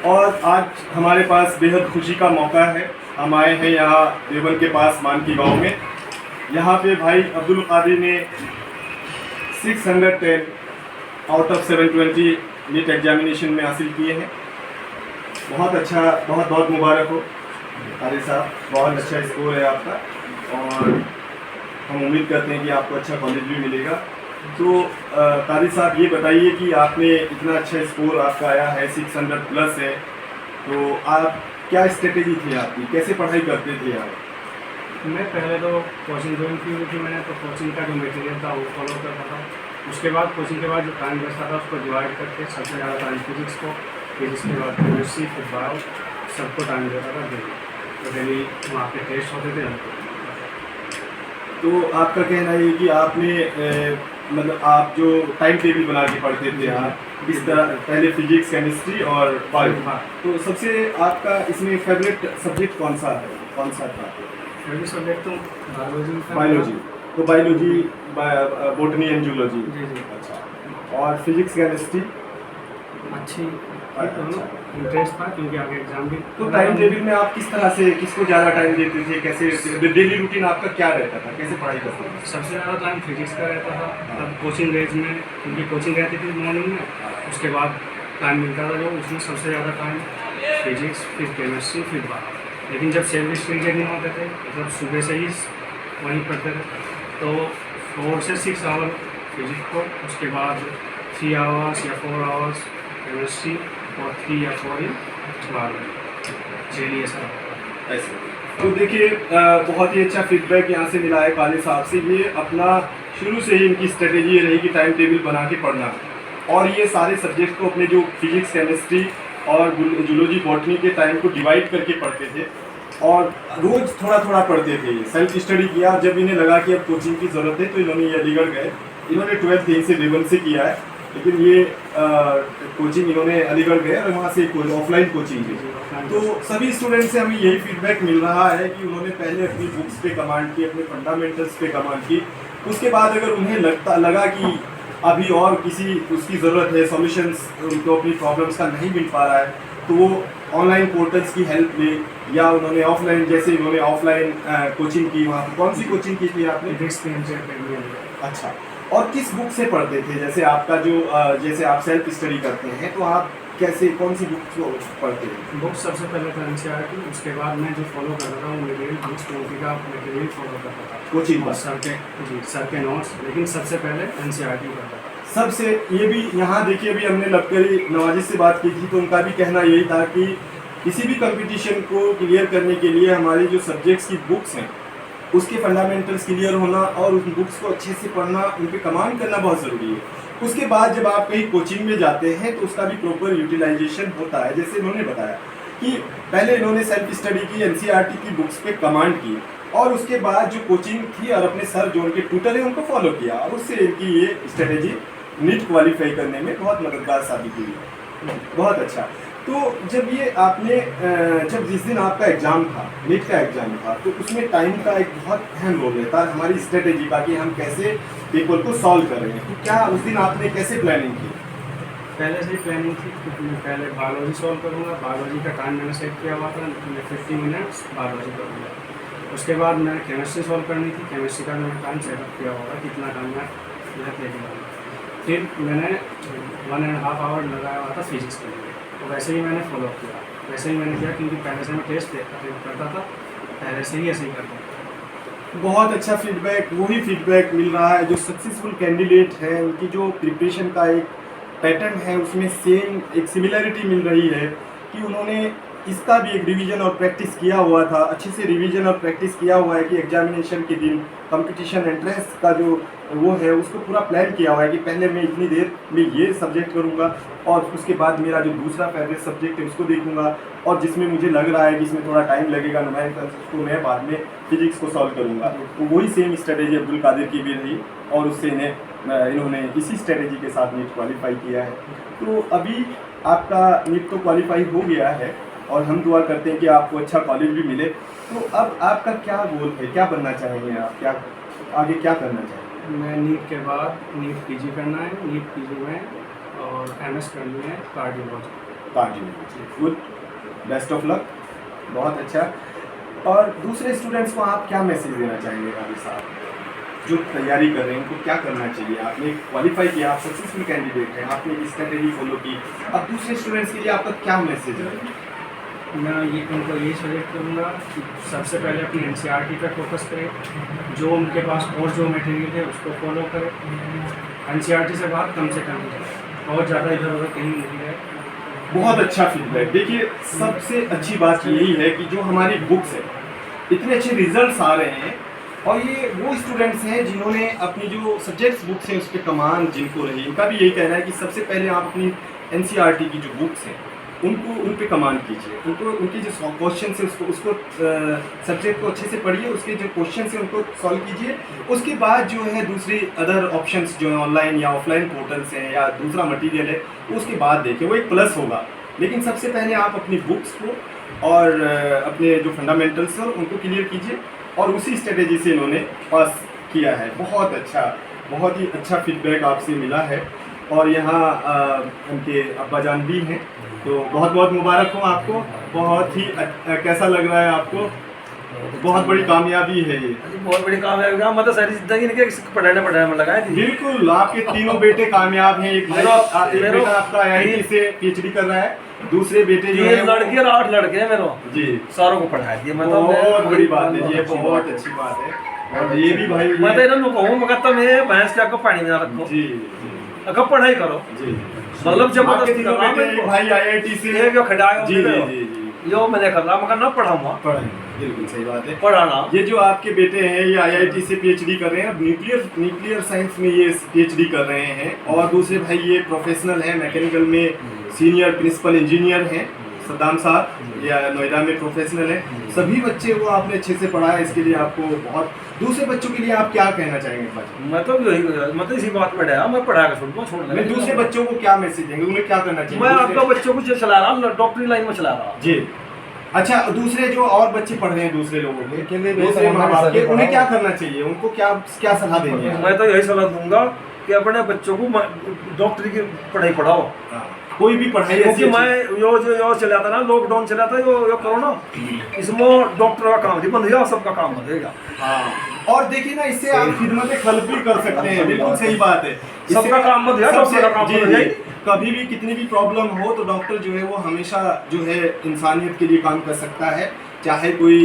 और आज हमारे पास बेहद खुशी का मौका है। हम आए हैं यहाँ देवबंद के पास मानकी गांव में। यहाँ पे भाई अब्दुल कादिर ने 610 आउट ऑफ 720 नीट एग्जामिनेशन में हासिल किए हैं। बहुत अच्छा, बहुत बहुत मुबारक हो कादिर साहब, बहुत अच्छा स्कोर है आपका और हम उम्मीद करते हैं कि आपको अच्छा कॉलेज भी मिलेगा। तो कादिर साहब ये बताइए कि आपने इतना अच्छा स्कोर आपका आया है, 600 प्लस है, तो आप क्या स्ट्रेटेजी थी आपकी, कैसे पढ़ाई करते थे आप? मैं पहले तो कोचिंग ज्वाइन की हुई थी मैंने, तो कोचिंग का जो मटेरियल था वो फॉलो करता था। उसके बाद कोचिंग के बाद जो टाइम बचता था उसको डिवाइड करके सबसे ज़्यादा टाइम फिजिक्स को, फिजिक्स के बाद केमिस्ट्री, फिर बायो, सबको टाइम देता था डेली। तो डेली वहाँ पे टेस्ट होते थे हमको। तो आपका कहना है कि आपने मतलब आप जो टाइम टेबल बना के पढ़ते थे आप इस तरह, पहले फिजिक्स, केमिस्ट्री और बायो, हाँ। तो सबसे आपका इसमें फेवरेट सब्जेक्ट कौन सा है, कौन सा था? फेवरेट सब्जेक्ट तो बायोलॉजी था। बायोलॉजी। तो बायोलॉजी, बोटनी एंड जूलॉजी। जी जी। अच्छा। और फिजिक्स, केमिस्ट्री? अच्छी अच्छा। इंटरेस्ट था क्योंकि आगे एग्जाम भी। तो टाइम टेबल में आप किस तरह से, किसको ज़्यादा टाइम देते थे, कैसे डेली रूटीन आपका क्या रहता था, कैसे पढ़ाई करते थे? सबसे ज़्यादा टाइम फिजिक्स का रहता था। तब कोचिंग डेज में, क्योंकि कोचिंग रहती थी मॉर्निंग में, उसके बाद टाइम मिलता था जो उसमें सबसे ज़्यादा टाइम फिजिक्स, फिर केमिस्ट्री, फिर बायो। लेकिन जब सेल्फ स्टडी नहीं होते थे, मतलब सुबह से ही वहीं पढ़ते थे, तो 4 से 6 आवर फिजिक्स को, उसके बाद 3 आवर्स या 4 आवर्स केमिस्ट्री और 3 या 4 ही बायो। चलिए सर। ऐसे तो देखिए, बहुत ही अच्छा फीडबैक यहाँ से मिला है कादिर साहब से। ये अपना शुरू से ही इनकी स्ट्रेटेजी ये रही कि टाइम टेबल बना के पढ़ना, और ये सारे सब्जेक्ट को अपने जो फिजिक्स, केमिस्ट्री और जूलॉजी, बॉटनी के टाइम को डिवाइड करके पढ़ते थे और रोज़ थोड़ा थोड़ा पढ़ते थे। सेल्फ स्टडी किया, जब इन्हें लगा कि अब कोचिंग की ज़रूरत है तो इन्होंने ये अलीगढ़ गए। इन्होंने 12th यहीं से देवबंद से किया है, लेकिन ये कोचिंग इन्होंने अलीगढ़ गए और वहाँ से ऑफलाइन कोचिंग ली। तो सभी स्टूडेंट से हमें यही फीडबैक मिल रहा है कि उन्होंने पहले अपनी बुक्स पे कमांड की, अपने फंडामेंटल्स पे कमांड की। उसके बाद अगर उन्हें लगा कि अभी और किसी उसकी ज़रूरत है, सॉल्यूशंस उनको अपनी प्रॉब्लम्स का नहीं मिल पा रहा है, तो वो ऑनलाइन पोर्टल्स की हेल्प ले, या उन्होंने ऑफलाइन, जैसे इन्होंने ऑफलाइन कोचिंग की। वहाँ कौन सी कोचिंग की थी आपने? अच्छा। और किस बुक से पढ़ते थे? जैसे आपका जो जैसे आप सेल्फ स्टडी करते हैं तो आप कैसे, कौन सी बुक पढ़ते हैं? बुक सबसे पहले था एनसीईआरटी, उसके बाद मैं जो फॉलो करता था वो मटेरियल बुक्स का मटेरियल फॉलो करता था कोचिंग और पर? सर के नोट्स, लेकिन सबसे पहले एनसीईआरटी करता था। सबसे ये भी यहाँ देखिए, अभी हमने लक्करी नवाजिश से बात की थी तो उनका भी कहना यही था कि किसी भी कंपटीशन को क्लियर करने के लिए हमारी जो सब्जेक्ट्स की बुक्स हैं उसके फंडामेंटल्स क्लियर होना और उन बुक्स को अच्छे से पढ़ना, उन पर कमांड करना बहुत ज़रूरी है। उसके बाद जब आप कहीं कोचिंग में जाते हैं तो उसका भी प्रॉपर यूटिलाइजेशन होता है। जैसे इन्होंने बताया कि पहले इन्होंने सेल्फ स्टडी की, एनसीईआरटी की बुक्स पे कमांड की, और उसके बाद जो कोचिंग थी और अपने सर जो उनके ट्यूटर हैं उनको फॉलो किया, और उससे इनकी ये स्ट्रेटेजी नीट क्वालिफाई करने में बहुत मददगार साबित हुई। बहुत अच्छा। तो जब ये आपने जब जिस दिन आपका एग्ज़ाम था, नीट का एग्ज़ाम था, तो उसमें टाइम का एक बहुत अहम रोल रहता है हमारी स्ट्रेटेजी का कि हम कैसे पेपर को सॉल्व कर रहे हैं। तो क्या उस दिन आपने कैसे प्लानिंग की? पहले से ही प्लानिंग थी कि मैं पहले बायोलॉजी सॉल्व करूँगा। बायोलॉजी का टाइम मैंने सेट किया हुआ था, मैं 50 मिनट्स बायोलॉजी करूँगा। उसके बाद मैंने केमिस्ट्री सॉल्व करनी थी, केमिस्ट्री का मैंने टाइम सेटअप किया हुआ, कितना टाइम मैं लेके आऊँगा। फिर मैंने 1.5 आवर लगाया हुआ था फिजिक्स के लिए, तो वैसे ही मैंने फॉलो किया, वैसे ही मैंने किया क्योंकि पहले से मैं टेस्ट करता था, पहले से ही ऐसे ही करता था। बहुत अच्छा फीडबैक, वही फीडबैक मिल रहा है जो सक्सेसफुल कैंडिडेट है, उनकी जो प्रिपरेशन का एक पैटर्न है उसमें सेम एक सिमिलरिटी मिल रही है कि उन्होंने इसका भी एक रिवीजन और प्रैक्टिस किया हुआ था, अच्छे से रिवीजन और प्रैक्टिस किया हुआ है कि एग्जामिनेशन के दिन कंपटीशन एंट्रेंस का जो वो है उसको पूरा प्लान किया हुआ है कि पहले मैं इतनी देर में ये सब्जेक्ट करूँगा और उसके बाद मेरा जो दूसरा फेवरेट सब्जेक्ट है उसको देखूँगा, और जिसमें मुझे लग रहा है कि इसमें थोड़ा टाइम लगेगा न्यूमेरिकल्स, उसको मैं बाद में फिजिक्स को सॉल्व करूँगा। तो वही सेम स्ट्रेटेजी अब्दुल कादिर की भी रही और उससे इन्होंने इसी स्ट्रेटेजी के साथ नीट क्वालिफाई किया है। तो अभी आपका नीट तो क्वालिफाई हो गया है और हम दुआ करते हैं कि आपको अच्छा कॉलेज भी मिले। तो अब आपका क्या गोल है, क्या बनना चाहेंगे आप, क्या आगे क्या करना चाहेंगे? मैं नीट के बाद नीट पीजी करना है, नीट पीजी में और एमएस करनी है कार्डियोलॉजी। पार्टी में। गुड, बेस्ट ऑफ लक, बहुत अच्छा। और दूसरे स्टूडेंट्स को आप क्या मैसेज देना चाहेंगे काली साहब, जो तैयारी कर रहे हैं उनको क्या करना चाहिए? आपने क्वालिफाई किया, आप सक्सेसफुल कैंडिडेट हैं, आपने स्ट्रेटेजी फॉलो की, अब दूसरे स्टूडेंट्स के लिए आपका क्या मैसेज है? मैं ये उनको ये सजेस्ट करूँगा कि सबसे पहले अपनी एनसीईआरटी पर फोकस करें, जो उनके पास और जो मटेरियल है उसको फॉलो करें, एनसीईआरटी से बाहर कम से कम जाए और ज़्यादा इधर उधर कहीं नहीं जाए। बहुत अच्छा फीडबैक। देखिए सबसे अच्छी बात यही है कि जो हमारी बुक्स है इतने अच्छे रिजल्ट्स आ रहे हैं, और ये वो स्टूडेंट्स हैं जिन्होंने अपनी जो सब्जेक्ट्स बुक्स हैं उस पर कमांड जिनको रही। इनका भी यही कहना है कि सबसे पहले आप अपनी एनसीईआरटी की जो बुक्स हैं उन पे कमांड कीजिए, उनको उनके जो क्वेश्चन है उसको सब्जेक्ट को अच्छे से पढ़िए, उसके जो क्वेश्चन है उनको सॉल्व कीजिए। उसके बाद जो है दूसरी अदर ऑप्शंस जो है ऑनलाइन या ऑफलाइन पोर्टल्स हैं या दूसरा मटेरियल है उसके बाद देखिए, वो एक प्लस होगा। लेकिन सबसे पहले आप अपनी बुक्स को और अपने जो फंडामेंटल्स हैं उनको क्लियर कीजिए, और उसी स्ट्रेटेजी से इन्होंने पास किया है। बहुत अच्छा, बहुत ही अच्छा फीडबैक आपसे मिला है। और यहाँ उनके अब्बाजान भी हैं, तो बहुत बहुत मुबारक हो आपको। बहुत ही कैसा लग रहा है आपको? बहुत बड़ी कामयाबी है ये। बहुत बड़ी कामयाबी है। मतलब सारी जिंदगी ने पढ़ाने में लगाया थी। बिल्कुल, आपके तीनों बेटे कामयाब हैं। एक बेटा आपका IIT से PhD कर रहा है, दूसरे बेटे जो है लड़के और 8 लड़के हैं मेरे जी, सारों को पढ़ाया दिए। मतलब बहुत बड़ी बात है, ये बहुत अच्छी बात है। और ये भी भाई मैं तो इन्होंने कहूँ मैं कहता मैं भैंस के आपको पानी में ना रखो जी, अगर पढ़ाई करो जी, मतलब जबरदस्ती तीनों बेटे भाई IIT से ये जो खड़ाए जी जी जी जी यो मैंने कर रहा मैं ना पढ़ाऊंगा पढ़ें, बिल्कुल सही बात है। पढ़ाना ये जो आपके बेटे हैं ये IIT से PhD कर रहे हैं, न्यूक्लियर साइंस में ये PhD कर रहे हैं, और दूसरे भाई ये प्रोफेशनल हैं, मैकेनिकल में सीनियर प्रिंसिपल इंजीनियर हैं सद्दाम साहब, या नोएडा में प्रोफेशनल हैं। सभी बच्चे को आपने अच्छे से पढ़ाया, इसके लिए आपको बहुत। दूसरे बच्चों के लिए आप क्या कहना चाहेंगे भाई? मैं तो यही मतलब इसी बात पे डरा मैं पढ़ा कर छोड़ मैं दूसरे बच्चों को क्या मैसेज देंगे, उन्हें क्या करना चाहिए? मैं आपका बच्चों को चला रहा हूँ डॉक्टरी लाइन में चला रहा हूँ जी। अच्छा, दूसरे जो और बच्चे पढ़ रहे हैं दूसरे लोगों के, दूसरे माँ बाप के, उन्हें क्या करना चाहिए? उनको क्या सलाह देंगे? मैं तो यही सलाह दूंगा कि अपने बच्चों को डॉक्टरी की पढ़ाई पढ़ाओ, कोई भी पढ़ाई। क्योंकि मैं यो चला था ना, लॉकडाउन चला था यो कोरोना, इसमें डॉक्टर का काम नहीं बंद गया, सबका काम बंधेगा। हाँ, और देखिए ना, इससे आप खिदमत खल्क भी कर सकते हैं। बिल्कुल सही बात है, सबका काम बंद गया, डॉक्टर का काम बंद गया। कभी भी कितनी भी प्रॉब्लम हो तो डॉक्टर जो है वो हमेशा जो है इंसानियत के लिए काम कर सकता है। चाहे कोई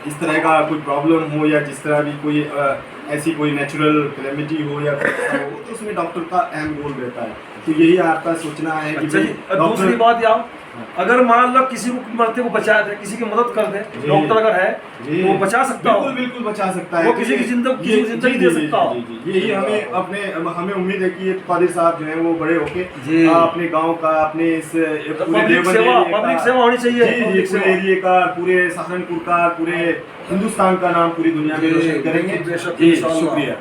इस तरह का कोई प्रॉब्लम हो या जिस तरह भी कोई ऐसी कोई नेचुरल कैलेमिटी हो या कुछ हो, तो उसमें डॉक्टर का अहम रोल रहता है। तो यही आपका सोचना है कि दूसरी बात यार, अगर मान लो किसी को मरते को बचा दे, किसी की मदद कर दे, डॉक्टर अगर है तो वो बचा सकता है। बिल्कुल बचा सकता है, वो किसी की जिंदगी दे सकता है। यही हमें उम्मीद है कि कादिर साहब जो है वो बड़े होके अपने गांव का, अपने इस पब्लिक सेवा होनी चाहिए, पूरे एरिया का, पूरे सहारनपुर का, पूरे हिंदुस्तान का नाम पूरी दुनिया में रोशन करेंगे। शुक्रिया।